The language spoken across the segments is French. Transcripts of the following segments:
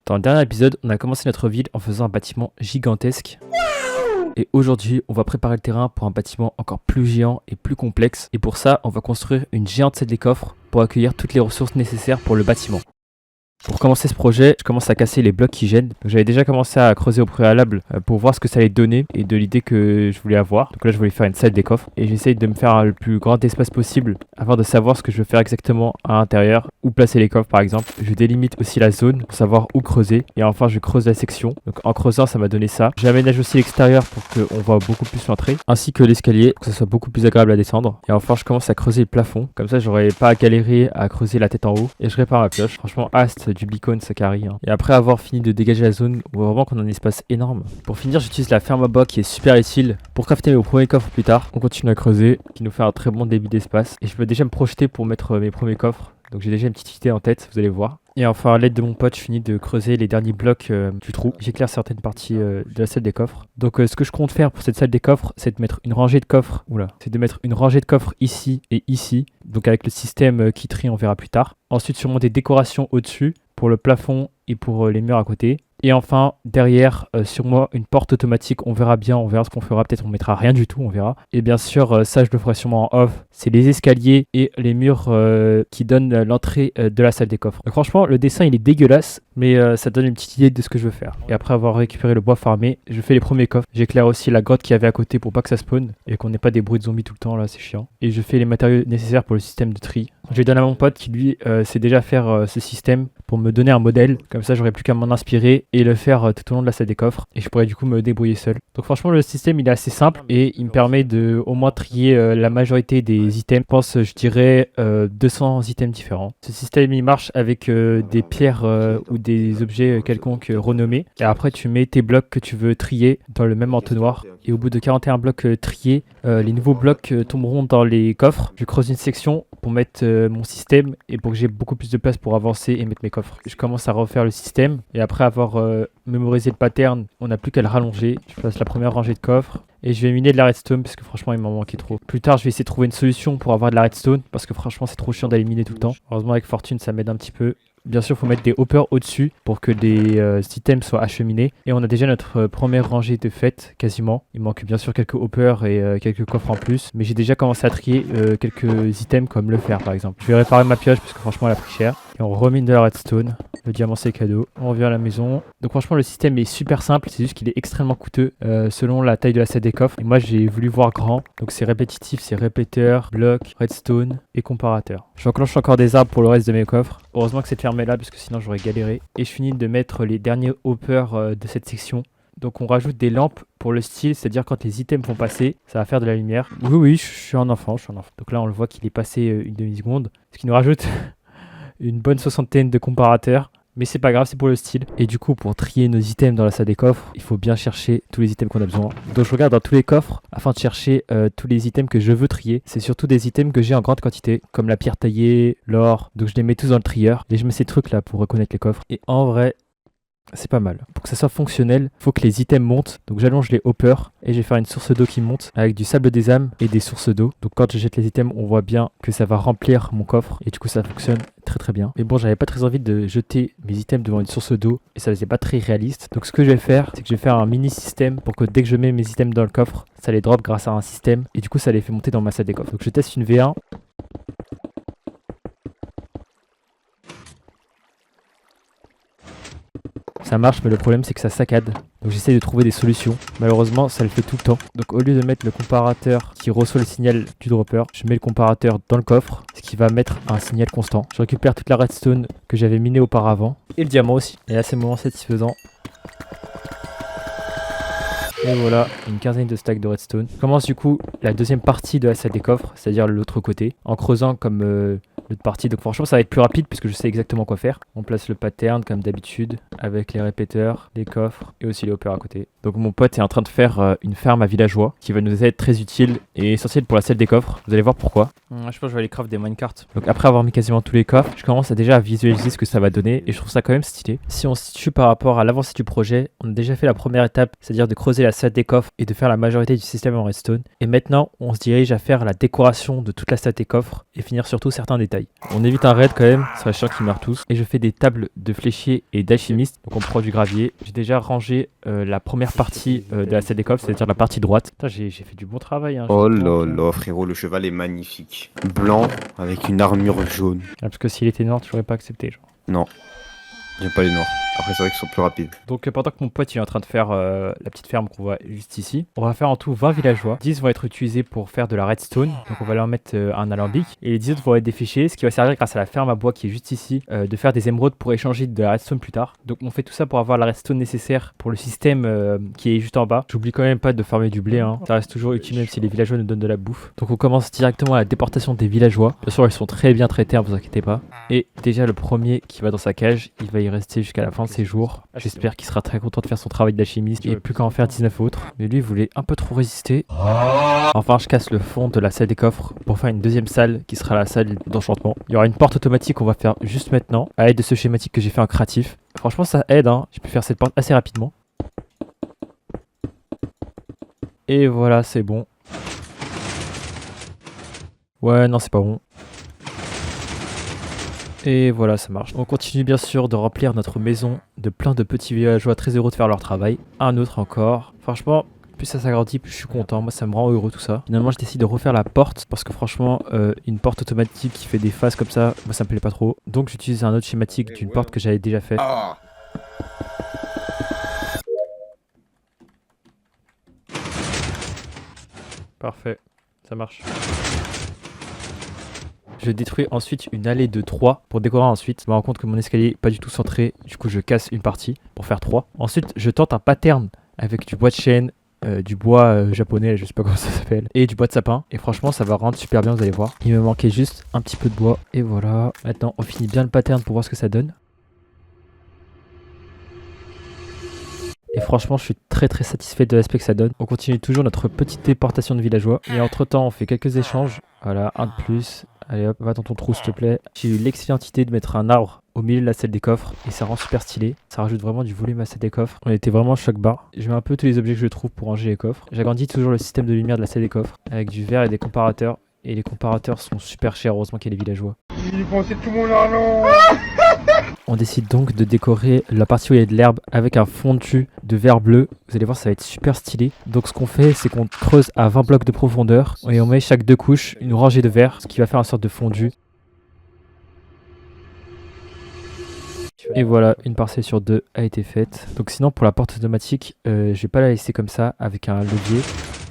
Dans le dernier épisode, on a commencé notre ville en faisant un bâtiment gigantesque. Et aujourd'hui, on va préparer le terrain pour un bâtiment encore plus géant et plus complexe. Et pour ça, on va construire une géante salle des coffres pour accueillir toutes les ressources nécessaires pour le bâtiment. Pour commencer ce projet, je commence à casser les blocs qui gênent. J'avais déjà commencé à creuser au préalable pour voir ce que ça allait donner et de l'idée que je voulais avoir. Donc là, je voulais faire une salle des coffres et j'essaye de me faire le plus grand espace possible afin de savoir ce que je veux faire exactement à l'intérieur, où placer les coffres par exemple. Je délimite aussi la zone pour savoir où creuser et enfin je creuse la section. Donc en creusant, ça m'a donné ça. J'aménage aussi l'extérieur pour qu'on voit beaucoup plus l'entrée ainsi que l'escalier pour que ça soit beaucoup plus agréable à descendre. Et enfin, je commence à creuser le plafond. Comme ça, j'aurais pas à galérer à creuser la tête en haut et je répare ma pioche. Franchement, du beacon, ça carry. Et après avoir fini de dégager la zone, on voit vraiment qu'on a un espace énorme. Pour finir, j'utilise la ferme à bois qui est super utile pour crafter mes premiers coffres plus tard. On continue à creuser, qui nous fait un très bon débit d'espace. Et je peux déjà me projeter pour mettre mes premiers coffres. Donc j'ai déjà une petite idée en tête, vous allez voir. Et enfin, à l'aide de mon pote, je finis de creuser les derniers blocs du trou. J'éclaire certaines parties de la salle des coffres. Donc ce que je compte faire pour cette salle des coffres, c'est de mettre une rangée de coffres. C'est de mettre une rangée de coffres ici et ici. Donc avec le système qui trie, on verra plus tard. Ensuite, sûrement des décorations au-dessus pour le plafond et pour les murs à côté. Et enfin, derrière, sur moi, une porte automatique. On verra bien, on verra ce qu'on fera. Peut-être on mettra rien du tout, on verra. Et bien sûr, ça, je le ferai sûrement en off. C'est les escaliers et les murs qui donnent l'entrée de la salle des coffres. Donc, franchement, le dessin, il est dégueulasse, mais ça donne une petite idée de ce que je veux faire. Et après avoir récupéré le bois farmé, je fais les premiers coffres. J'éclaire aussi la grotte qu'il y avait à côté pour pas que ça spawn et qu'on n'ait pas des bruits de zombies tout le temps, là, c'est chiant. Et je fais les matériaux nécessaires pour le système de tri. Je les donne à mon pote qui, lui, sait déjà faire ce système pour me donner un modèle. Comme ça, j'aurais plus qu'à m'en inspirer et le faire tout au long de la salle des coffres. Et je pourrais du coup me débrouiller seul. Donc franchement, le système, il est assez simple et il me permet de au moins trier la majorité des items. Je pense, je dirais, 200 items différents. Ce système, il marche avec des pierres ou des objets quelconques renommés. Et après, tu mets tes blocs que tu veux trier dans le même entonnoir. Et au bout de 41 blocs triés, les nouveaux blocs tomberont dans les coffres. Je creuse une section pour mettre mon système et pour que j'ai beaucoup plus de place pour avancer et mettre mes coffres. Je commence à refaire le système et après avoir mémorisé le pattern, on n'a plus qu'à le rallonger. Je place la première rangée de coffres et je vais miner de la redstone parce que franchement il m'en manquait trop. Plus tard je vais essayer de trouver une solution pour avoir de la redstone parce que franchement c'est trop chiant d'aller miner tout le temps. Heureusement avec Fortune ça m'aide un petit peu. Bien sûr, il faut mettre des hoppers au-dessus pour que les items soient acheminés. Et on a déjà notre première rangée de faite, quasiment. Il manque bien sûr quelques hoppers et quelques coffres en plus. Mais j'ai déjà commencé à trier quelques items comme le fer, par exemple. Je vais réparer ma pioche parce que franchement, elle a pris cher. Et on remine de la redstone. Le diamant, c'est cadeau. On revient à la maison. Donc franchement, le système est super simple. C'est juste qu'il est extrêmement coûteux selon la taille de la salle des coffres. Et moi, j'ai voulu voir grand. Donc c'est répétitif, c'est répéteur, bloc, redstone et comparateur. J'enclenche encore des arbres pour le reste de mes coffres. Heureusement que c'est fermé là parce que sinon j'aurais galéré. Et je finis de mettre les derniers hoppers de cette section. Donc on rajoute des lampes pour le style, c'est-à-dire quand les items vont passer, ça va faire de la lumière. Oui, je suis un enfant, Donc là on le voit qu'il est passé une demi-seconde. Ce qui nous rajoute une bonne soixantaine de comparateurs. Mais c'est pas grave, c'est pour le style. Et du coup, pour trier nos items dans la salle des coffres, il faut bien chercher tous les items qu'on a besoin. Donc je regarde dans tous les coffres afin de chercher tous les items que je veux trier. C'est surtout des items que j'ai en grande quantité, comme la pierre taillée, l'or. Donc je les mets tous dans le trieur. Et je mets ces trucs là pour reconnaître les coffres. Et en vrai, c'est pas mal. Pour que ça soit fonctionnel, il faut que les items montent. Donc j'allonge les hoppers et je vais faire une source d'eau qui monte avec du sable des âmes et des sources d'eau. Donc quand je jette les items, on voit bien que ça va remplir mon coffre et du coup ça fonctionne très bien. Mais bon, j'avais pas très envie de jeter mes items devant une source d'eau et ça faisait pas très réaliste. Donc ce que je vais faire, c'est que je vais faire un mini système pour que dès que je mets mes items dans le coffre, ça les drop grâce à un système et du coup ça les fait monter dans ma salle des coffres. Donc je teste une V1. Ça marche, mais le problème c'est que ça saccade. Donc j'essaye de trouver des solutions. Malheureusement, ça le fait tout le temps. Donc au lieu de mettre le comparateur qui reçoit le signal du dropper, je mets le comparateur dans le coffre, ce qui va mettre un signal constant. Je récupère toute la redstone que j'avais minée auparavant. Et le diamant aussi. Et là c'est moment satisfaisant. Et voilà, une quinzaine de stacks de redstone. Je commence du coup la deuxième partie de la salle des coffres, c'est-à-dire l'autre côté, en creusant comme l'autre partie. Donc franchement ça va être plus rapide puisque je sais exactement quoi faire. On place le pattern comme d'habitude avec les répéteurs, les coffres et aussi les hoppers à côté. Donc mon pote est en train de faire une ferme à villageois qui va nous être très utile et essentielle pour la salle des coffres. Vous allez voir pourquoi. Je pense que je vais aller craft des minecarts. Donc après avoir mis quasiment tous les coffres, je commence déjà à visualiser ce que ça va donner et je trouve ça quand même stylé. Si on se situe par rapport à l'avancée du projet, on a déjà fait la première étape, c'est-à-dire de creuser la salle des coffres et de faire la majorité du système en redstone. Et maintenant, on se dirige à faire la décoration de toute la salle des coffres et finir surtout certains détails. On évite un raid quand même, ça serait chiant qu'ils meurent tous. Et je fais des tables de fléchiers et d'alchimistes chimiste, donc on prend du gravier. J'ai déjà rangé la première partie de la salle des coffres, c'est-à-dire la partie droite. Putain, j'ai fait du bon travail. Hein, Oh là là, frérot, le cheval est magnifique. Blanc avec une armure jaune. Ah, parce que s'il était noir, tu l'aurais pas accepté, genre. Non, j'aime pas les noirs. Après, c'est vrai qu'ils sont plus rapides. Donc pendant que mon pote il est en train de faire la petite ferme qu'on voit juste ici, on va faire en tout 20 villageois. 10 vont être utilisés pour faire de la redstone, donc on va leur mettre un alambic. Et les 10 autres vont être des fichiers, ce qui va servir grâce à la ferme à bois qui est juste ici, de faire des émeraudes pour échanger de la redstone plus tard. Donc on fait tout ça pour avoir la redstone nécessaire pour le système qui est juste en bas. J'oublie quand même pas de farmer du blé, hein. Ça reste toujours utile même si les villageois nous donnent de la bouffe. Donc on commence directement à la déportation des villageois. Bien sûr ils sont très bien traités, hein, vous inquiétez pas. Et déjà le premier qui va dans sa cage, il va y rester jusqu'à la fin de ses jours. J'espère qu'il sera très content de faire son travail d'alchimiste et plus qu'à en faire 19 autres. Mais lui, il voulait un peu trop résister. Enfin, je casse le fond de la salle des coffres pour faire une deuxième salle qui sera la salle d'enchantement. Il y aura une porte automatique qu'on va faire juste maintenant à l'aide de ce schématique que j'ai fait en créatif. Franchement, ça aide, hein. J'ai pu faire cette porte assez rapidement. Et voilà, c'est bon. Ouais, non, c'est pas bon. Et voilà, ça marche. On continue bien sûr de remplir notre maison de plein de petits villageois très heureux de faire leur travail. Un autre encore. Franchement, plus ça s'agrandit, plus je suis content. Moi, ça me rend heureux tout ça. Finalement, je décide de refaire la porte parce que franchement, une porte automatique qui fait des faces comme ça, moi, ça me plaît pas trop. Donc, j'utilise un autre schématique d'une porte que j'avais déjà faite. Parfait, ça marche. Je détruis ensuite une allée de 3 pour décorer ensuite. Je me rends compte que mon escalier n'est pas du tout centré, du coup je casse une partie pour faire 3. Ensuite je tente un pattern avec du bois de chêne, du bois japonais, je sais pas comment ça s'appelle, et du bois de sapin. Et franchement ça va rendre super bien, vous allez voir. Il me manquait juste un petit peu de bois et voilà. Maintenant on finit bien le pattern pour voir ce que ça donne. Et franchement, je suis très satisfait de l'aspect que ça donne. On continue toujours notre petite déportation de villageois. Et entre temps, on fait quelques échanges. Voilà, un de plus. Allez hop, va dans ton trou s'il te plaît. J'ai eu l'excellente idée de mettre un arbre au milieu de la salle des coffres. Et ça rend super stylé. Ça rajoute vraiment du volume à la salle des coffres. On était vraiment choc barre. Je mets un peu tous les objets que je trouve pour ranger les coffres. J'agrandis toujours le système de lumière de la salle des coffres. Avec du verre et des comparateurs. Et les comparateurs sont super chers, heureusement qu'il y a des villageois. Il pensait tout mon argent. On décide donc de décorer la partie où il y a de l'herbe avec un fondu de verre bleu. Vous allez voir, ça va être super stylé. Donc ce qu'on fait, c'est qu'on creuse à 20 blocs de profondeur et on met chaque 2 couches une rangée de verre, ce qui va faire une sorte de fondu. Et voilà, une parcelle sur 2 a été faite. Donc sinon pour la porte automatique, je vais pas la laisser comme ça avec un levier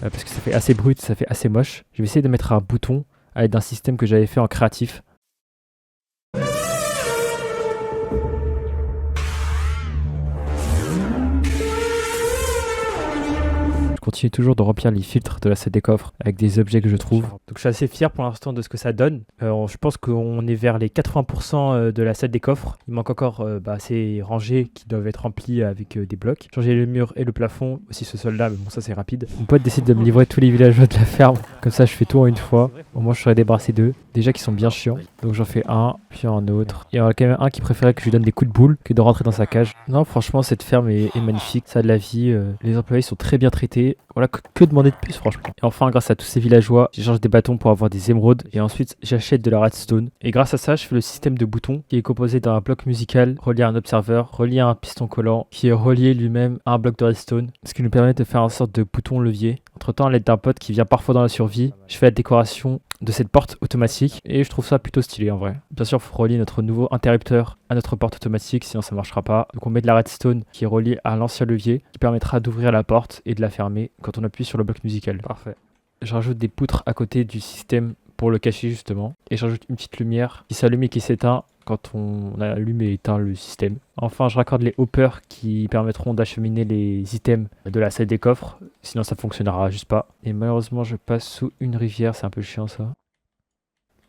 parce que ça fait assez brut, ça fait assez moche. Je vais essayer de mettre un bouton à l'aide d'un système que j'avais fait en créatif. Je continue toujours de remplir les filtres de la salle des coffres avec des objets que je trouve. Donc je suis assez fier pour l'instant de ce que ça donne. Je pense qu'on est vers les 80% de la salle des coffres. Il manque encore ces rangées qui doivent être remplies avec des blocs. Changer le mur et le plafond, aussi ce sol là, mais bon ça c'est rapide. Mon pote décide de me livrer tous les villageois de la ferme. Comme ça je fais tout en une fois. Au moins je serai débarrassé d'eux. Déjà qui sont bien chiants. Donc j'en fais un, puis un autre. Il y en a quand même un qui préférait que je lui donne des coups de boule que de rentrer dans sa cage. Non franchement cette ferme est magnifique. Ça a de la vie. Les employés sont très bien traités. Voilà, que demander de plus franchement. Et enfin grâce à tous ces villageois, j'échange des bâtons pour avoir des émeraudes et ensuite j'achète de la redstone. Et grâce à ça je fais le système de boutons qui est composé d'un bloc musical relié à un observeur, relié à un piston collant qui est relié lui-même à un bloc de redstone, ce qui nous permet de faire une sorte de bouton levier. Entre temps à l'aide d'un pote qui vient parfois dans la survie, je fais la décoration de cette porte automatique et je trouve ça plutôt stylé en vrai. Bien sûr il faut relier notre nouveau interrupteur à notre porte automatique sinon ça marchera pas. Donc on met de la redstone qui est reliée à l'ancien levier qui permettra d'ouvrir la porte et de la fermer quand on appuie sur le bloc musical. Parfait. Je rajoute des poutres à côté du système pour le cacher justement et je rajoute une petite lumière qui s'allume et qui s'éteint quand on allume et éteint le système. Enfin, je raccorde les hoppers qui permettront d'acheminer les items de la salle des coffres, sinon ça fonctionnera juste pas. Et malheureusement, je passe sous une rivière, c'est un peu chiant ça.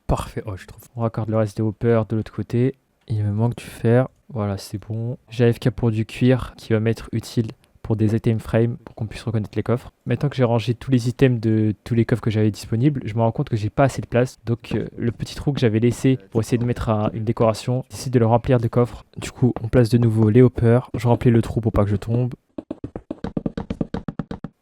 Parfait, oh je trouve. On raccorde le reste des hoppers de l'autre côté. Il me manque du fer, voilà c'est bon. J'ai AFK pour du cuir qui va m'être utile pour des item frames pour qu'on puisse reconnaître les coffres. Maintenant que j'ai rangé tous les items de tous les coffres que j'avais disponibles, je me rends compte que j'ai pas assez de place. Donc le petit trou que j'avais laissé pour essayer de mettre une décoration, j'essaie de le remplir de coffres. Du coup, on place de nouveau les hoppers. Je remplis le trou pour pas que je tombe.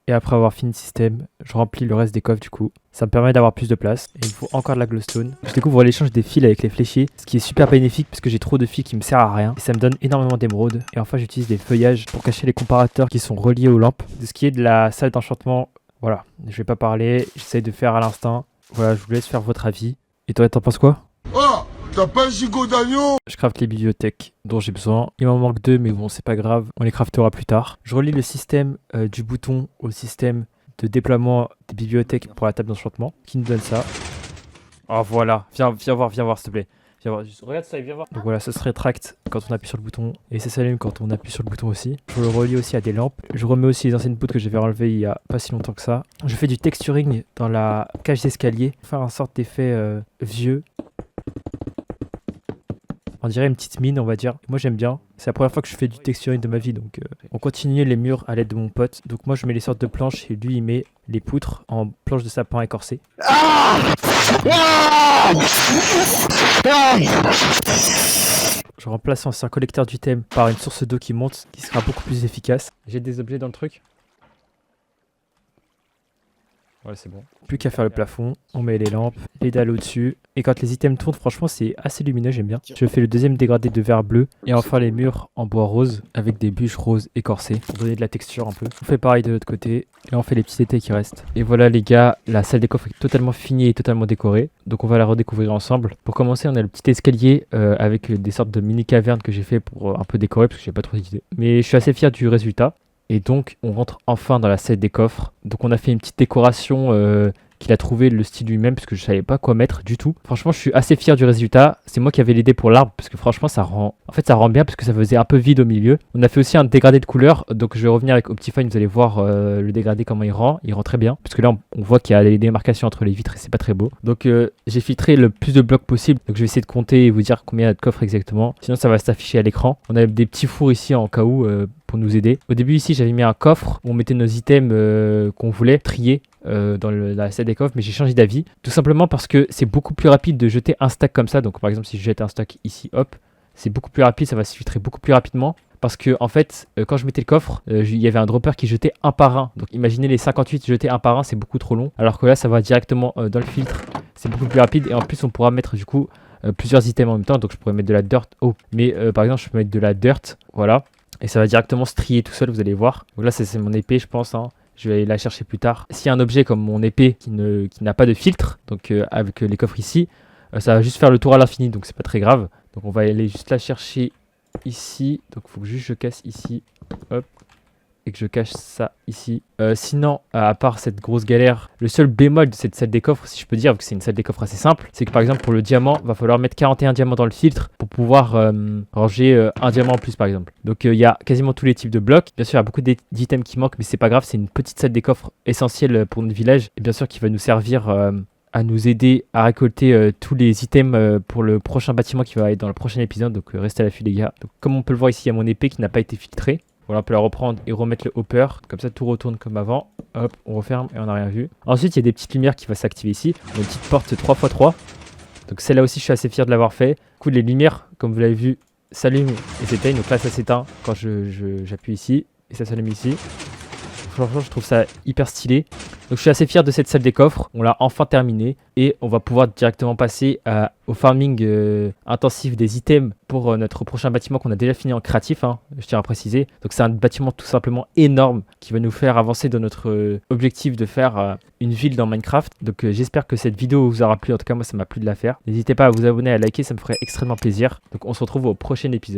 Et après avoir fini le système, je remplis le reste des coffres du coup. Ça me permet d'avoir plus de place. Et il me faut encore de la glowstone. Je découvre l'échange des fils avec les fléchés, ce qui est super bénéfique parce que j'ai trop de fils qui me servent à rien. Et ça me donne énormément d'émeraudes. Et enfin j'utilise des feuillages pour cacher les comparateurs qui sont reliés aux lampes. De ce qui est de la salle d'enchantement, voilà. Je vais pas parler, j'essaye de faire à l'instinct. Voilà, je vous laisse faire votre avis. Et toi, t'en penses quoi? Oh, t'as pas un gigot d'agneau? Je crafte les bibliothèques dont j'ai besoin. Il m'en manque 2, mais bon, c'est pas grave. On les craftera plus tard. Je relie le système du bouton au système de déploiement des bibliothèques pour la table d'enchantement, qui nous donne ça. Oh voilà, viens voir s'il te plaît. Viens voir. Regarde ça, viens voir. Donc voilà, ça se rétracte quand on appuie sur le bouton et ça s'allume quand on appuie sur le bouton aussi. Je le relie aussi à des lampes. Je remets aussi les anciennes poutres que j'avais enlevées il y a pas si longtemps que ça. Je fais du texturing dans la cage d'escalier pour faire une sorte d'effet vieux. On dirait une petite mine, on va dire. Moi j'aime bien. C'est la première fois que je fais du texturing de ma vie, donc on continue les murs à l'aide de mon pote. Donc moi je mets les sortes de planches et lui il met les poutres en planches de sapin écorcées. Je remplace l'ancien collecteur d'items par une source d'eau qui monte, qui sera beaucoup plus efficace. J'ai des objets dans le truc. Ouais, c'est bon. Plus qu'à faire le plafond, on met les lampes, les dalles au-dessus. Et quand les items tournent, franchement, c'est assez lumineux, j'aime bien. Je fais le deuxième dégradé de verre bleu. Et enfin, les murs en bois rose, avec des bûches roses écorcées, pour donner de la texture un peu. On fait pareil de l'autre côté. Et on fait les petits détails qui restent. Et voilà, les gars, la salle des coffres est totalement finie et totalement décorée. Donc on va la redécouvrir ensemble. Pour commencer, on a le petit escalier avec des sortes de mini cavernes que j'ai fait pour un peu décorer, parce que j'ai pas trop d'idées. Mais je suis assez fier du résultat. Et donc, on rentre enfin dans la salle des coffres. Donc, on a fait une petite décoration qu'il a trouvé le style lui-même, parce que je savais pas quoi mettre du tout. Franchement, je suis assez fier du résultat. C'est moi qui avais l'idée pour l'arbre, parce que franchement, ça rend bien, parce que ça faisait un peu vide au milieu. On a fait aussi un dégradé de couleur. Donc, je vais revenir avec Optifine. Vous allez voir le dégradé, comment il rend. Il rend très bien, parce que là, on voit qu'il y a des démarcations entre les vitres et c'est pas très beau. Donc, j'ai filtré le plus de blocs possible. Donc, je vais essayer de compter et vous dire combien il y a de coffres exactement. Sinon, ça va s'afficher à l'écran. On a des petits fours ici en cas où. Pour nous aider. Au début ici j'avais mis un coffre où on mettait nos items qu'on voulait trier dans la salle des coffres, mais j'ai changé d'avis tout simplement parce que c'est beaucoup plus rapide de jeter un stack comme ça. Donc par exemple si je jette un stack ici, hop, c'est beaucoup plus rapide, ça va se filtrer beaucoup plus rapidement parce que en fait quand je mettais le coffre il y avait un dropper qui jetait un par un. Donc imaginez les 58 jetés un par un, c'est beaucoup trop long, alors que là ça va directement dans le filtre, c'est beaucoup plus rapide et en plus on pourra mettre du coup plusieurs items en même temps. Donc je pourrais mettre de la dirt, mais par exemple je peux mettre de la dirt, voilà. Et ça va directement se trier tout seul, vous allez voir. Donc là, c'est mon épée, je pense. Hein. Je vais aller la chercher plus tard. S'il y a un objet comme mon épée qui n'a pas de filtre, donc avec les coffres ici, ça va juste faire le tour à l'infini, donc c'est pas très grave. Donc on va aller juste la chercher ici. Donc il faut que juste je casse ici. Hop. Et que je cache ça ici. Sinon, à part cette grosse galère, le seul bémol de cette salle des coffres, si je peux dire, vu que c'est une salle des coffres assez simple, c'est que par exemple pour le diamant, va falloir mettre 41 diamants dans le filtre pour pouvoir ranger un diamant en plus par exemple. Donc il y a quasiment tous les types de blocs. Bien sûr, il y a beaucoup d'items qui manquent, mais c'est pas grave, c'est une petite salle des coffres essentielle pour notre village. Et bien sûr qui va nous servir à nous aider à récolter tous les items pour le prochain bâtiment qui va être dans le prochain épisode. Donc restez à l'affût les gars. Donc, comme on peut le voir ici, il y a mon épée qui n'a pas été filtrée. Voilà, on peut la reprendre et remettre le hopper. Comme ça, tout retourne comme avant. Hop, on referme et on n'a rien vu. Ensuite, il y a des petites lumières qui vont s'activer ici. On a une petite porte 3x3. Donc celle-là aussi, je suis assez fier de l'avoir fait. Du coup, les lumières, comme vous l'avez vu, s'allument et s'éteignent. Donc là, ça s'éteint quand j'appuie ici. Et ça s'allume ici. Franchement, je trouve ça hyper stylé. Donc je suis assez fier de cette salle des coffres. On l'a enfin terminée. Et on va pouvoir directement passer au farming intensif des items pour notre prochain bâtiment qu'on a déjà fini en créatif, hein, je tiens à préciser. Donc c'est un bâtiment tout simplement énorme qui va nous faire avancer dans notre objectif de faire une ville dans Minecraft. Donc j'espère que cette vidéo vous aura plu. En tout cas moi ça m'a plu de la faire. N'hésitez pas à vous abonner, à liker, ça me ferait extrêmement plaisir. Donc on se retrouve au prochain épisode.